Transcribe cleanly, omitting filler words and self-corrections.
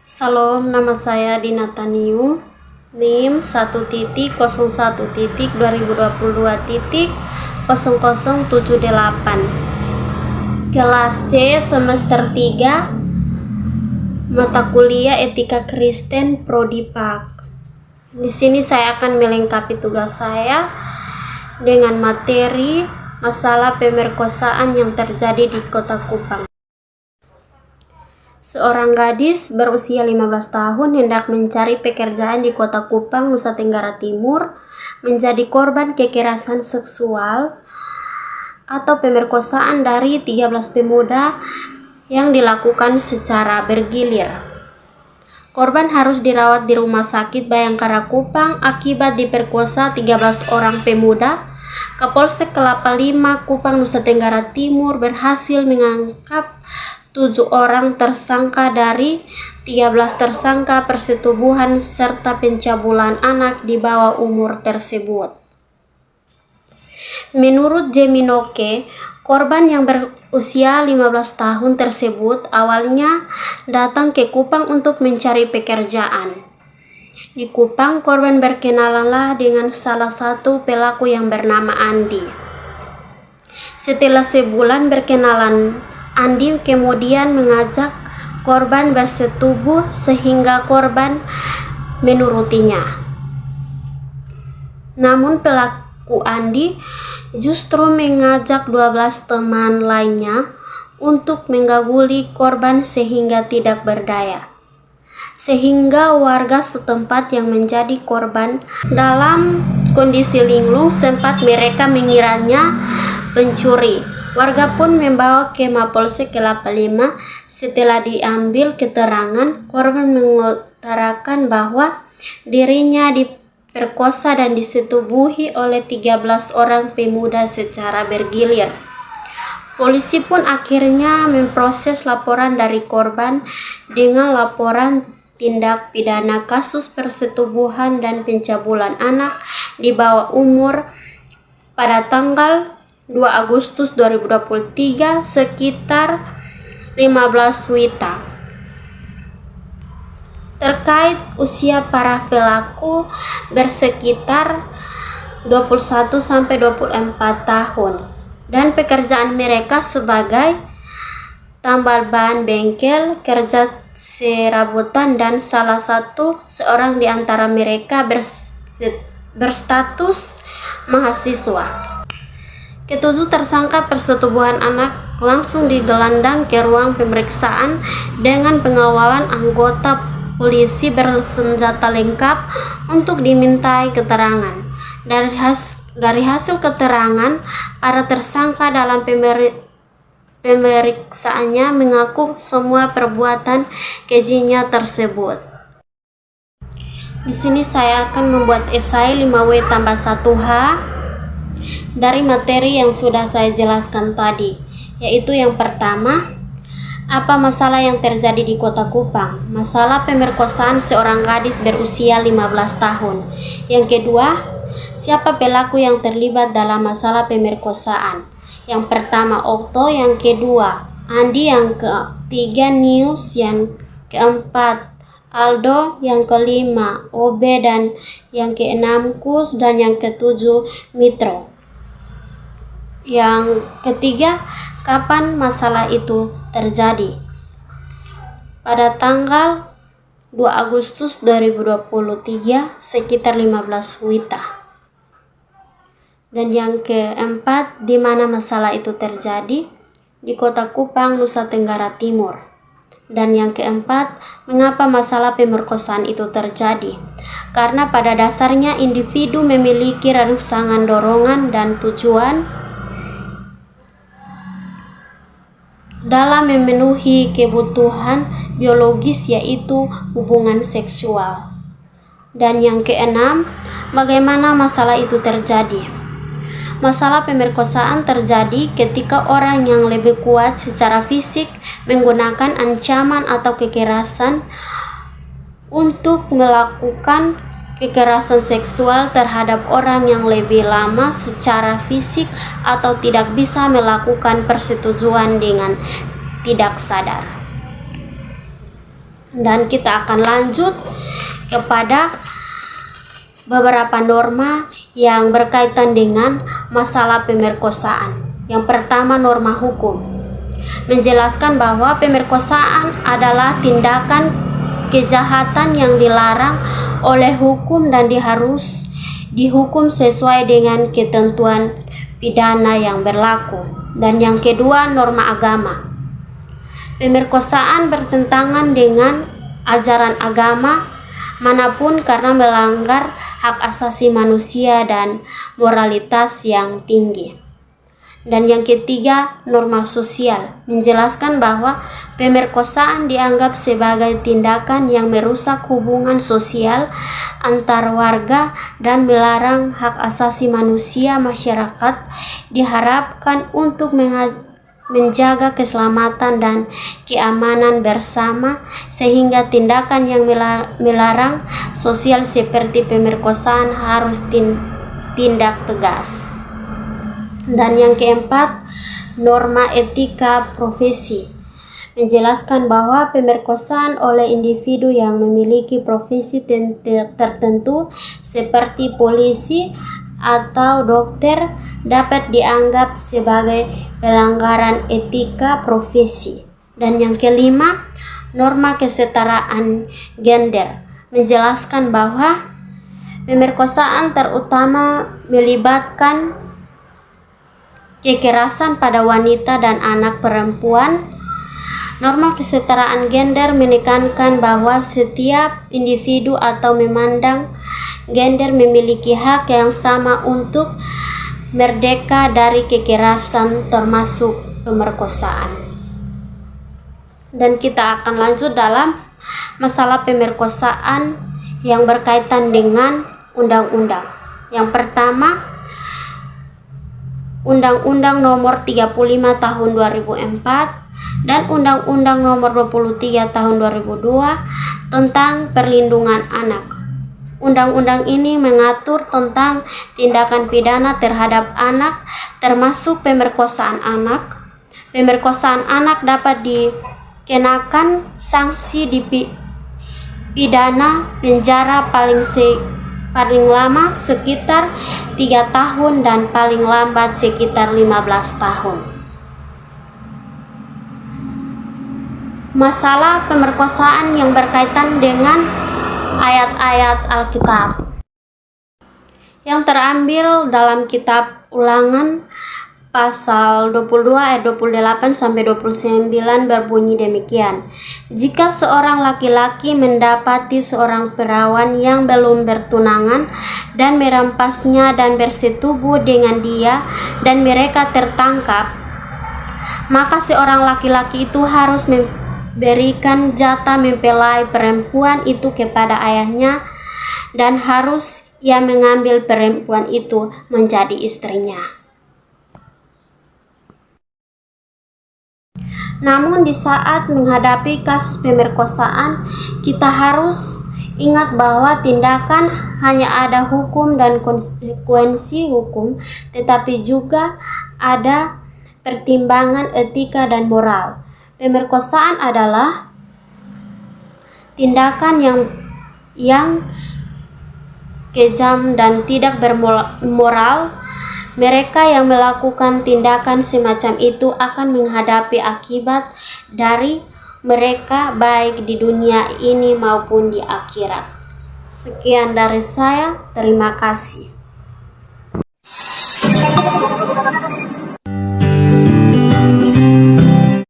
Salam, nama saya Dinata Niu, NIM 1.2022.0078, kelas C semester 3, mata kuliah Etika Kristen Prodi PAK. Di sini saya akan melengkapi tugas saya dengan materi masalah pemerkosaan yang terjadi di Kota Kupang. Seorang gadis berusia 15 tahun hendak mencari pekerjaan di Kota Kupang, Nusa Tenggara Timur, menjadi korban kekerasan seksual atau pemerkosaan dari 13 pemuda yang dilakukan secara bergilir. Korban harus dirawat di Rumah Sakit Bayangkara Kupang akibat diperkosa 13 orang pemuda. Kapolsek Kelapa Lima Kupang, Nusa Tenggara Timur berhasil menangkap 7 orang tersangka dari 13 tersangka persetubuhan serta pencabulan anak di bawah umur tersebut. Menurut Jeminoke, korban yang berusia 15 tahun tersebut awalnya datang ke Kupang untuk mencari pekerjaan. Di Kupang, korban berkenalanlah dengan salah satu pelaku yang bernama Andi. Setelah sebulan berkenalan, Andi kemudian mengajak korban bersetubuh sehingga korban menurutinya. Namun pelaku Andi justru mengajak 12 teman lainnya untuk mengganggu korban sehingga tidak berdaya. Sehingga warga setempat yang menjadi korban dalam kondisi linglung sempat mereka mengiranya pencuri. Warga pun membawa ke Mapolsek Kelapa Lima. Setelah diambil keterangan, korban mengutarakan bahwa dirinya diperkosa dan disetubuhi oleh 13 orang pemuda secara bergilir. Polisi pun akhirnya memproses laporan dari korban dengan laporan tindak pidana kasus persetubuhan dan pencabulan anak di bawah umur pada tanggal 2 Agustus 2023 sekitar 15 WITA. Terkait usia para pelaku bersekitar 21-24 tahun dan pekerjaan mereka sebagai tambal ban bengkel, kerja serabutan, dan salah satu seorang di antara mereka berstatus mahasiswa. Ketujuh tersangka persetubuhan anak langsung digelandang ke ruang pemeriksaan dengan pengawalan anggota polisi bersenjata lengkap untuk dimintai keterangan. Dari hasil keterangan, para tersangka dalam pemeriksaannya mengaku semua perbuatan kejinya tersebut. Di sini saya akan membuat esai 5W tambah 1H dari materi yang sudah saya jelaskan tadi, yaitu yang pertama, apa masalah yang terjadi di Kota Kupang? Masalah pemerkosaan seorang gadis berusia 15 tahun. Yang kedua, siapa pelaku yang terlibat dalam masalah pemerkosaan? Yang pertama, Okto. Yang kedua, Andi. Yang ketiga, Nius. Yang keempat, Aldo. Yang kelima, Obe. Dan yang keenam, Kus. Dan yang ketujuh, Mitro. Yang ketiga, kapan masalah itu terjadi? Pada tanggal 2 Agustus 2023 sekitar 15 WITA. Dan yang keempat, di mana masalah itu terjadi? Di Kota Kupang, Nusa Tenggara Timur. Dan yang keempat, mengapa masalah pemerkosaan itu terjadi? Karena pada dasarnya individu memiliki rangsangan dorongan dan tujuan dalam memenuhi kebutuhan biologis, yaitu hubungan seksual. Dan yang keenam, bagaimana masalah itu terjadi? Masalah pemerkosaan terjadi ketika orang yang lebih kuat secara fisik menggunakan ancaman atau kekerasan untuk melakukan kekerasan seksual terhadap orang yang lebih lama secara fisik atau tidak bisa melakukan persetujuan dengan tidak sadar. Dan kita akan lanjut kepada beberapa norma yang berkaitan dengan masalah pemerkosaan. Yang pertama, norma hukum menjelaskan bahwa pemerkosaan adalah tindakan kejahatan yang dilarang oleh hukum dan harus dihukum sesuai dengan ketentuan pidana yang berlaku. Dan yang kedua, norma agama. Pemerkosaan bertentangan dengan ajaran agama manapun karena melanggar hak asasi manusia dan moralitas yang tinggi. Dan yang ketiga, norma sosial menjelaskan bahwa pemerkosaan dianggap sebagai tindakan yang merusak hubungan sosial antar warga dan melarang hak asasi manusia. Masyarakat diharapkan untuk menjaga keselamatan dan keamanan bersama, sehingga tindakan yang melarang sosial seperti pemerkosaan harus tindak tegas. Dan yang keempat, norma etika profesi menjelaskan bahwa pemerkosaan oleh individu yang memiliki profesi tertentu seperti polisi atau dokter dapat dianggap sebagai pelanggaran etika profesi. Dan yang kelima, norma kesetaraan gender menjelaskan bahwa pemerkosaan terutama melibatkan kekerasan pada wanita dan anak perempuan. Norma kesetaraan gender menekankan bahwa setiap individu atau memandang gender memiliki hak yang sama untuk merdeka dari kekerasan termasuk pemerkosaan. Dan kita akan lanjut dalam masalah pemerkosaan yang berkaitan dengan undang-undang. Yang pertama, Undang-Undang Nomor 35 Tahun 2004 dan Undang-Undang Nomor 23 Tahun 2002 tentang perlindungan anak. Undang-undang ini mengatur tentang tindakan pidana terhadap anak, termasuk pemerkosaan anak. Pemerkosaan anak dapat dikenakan sanksi pidana penjara paling lama sekitar 3 tahun dan paling lambat sekitar 15 tahun. Masalah pemerkosaan yang berkaitan dengan ayat-ayat Alkitab yang terambil dalam kitab Ulangan pasal 22 ayat 28 sampai 29 berbunyi demikian. Jika seorang laki-laki mendapati seorang perawan yang belum bertunangan dan merampasnya dan bersetubuh dengan dia dan mereka tertangkap, maka seorang laki-laki itu harus memberikan jatah mempelai perempuan itu kepada ayahnya dan harus ia mengambil perempuan itu menjadi istrinya. Namun di saat menghadapi kasus pemerkosaan, kita harus ingat bahwa tindakan hanya ada hukum dan konsekuensi hukum, tetapi juga ada pertimbangan etika dan moral. Pemerkosaan adalah tindakan yang kejam dan tidak bermoral. Mereka yang melakukan tindakan semacam itu akan menghadapi akibat dari mereka baik di dunia ini maupun di akhirat. Sekian dari saya, terima kasih.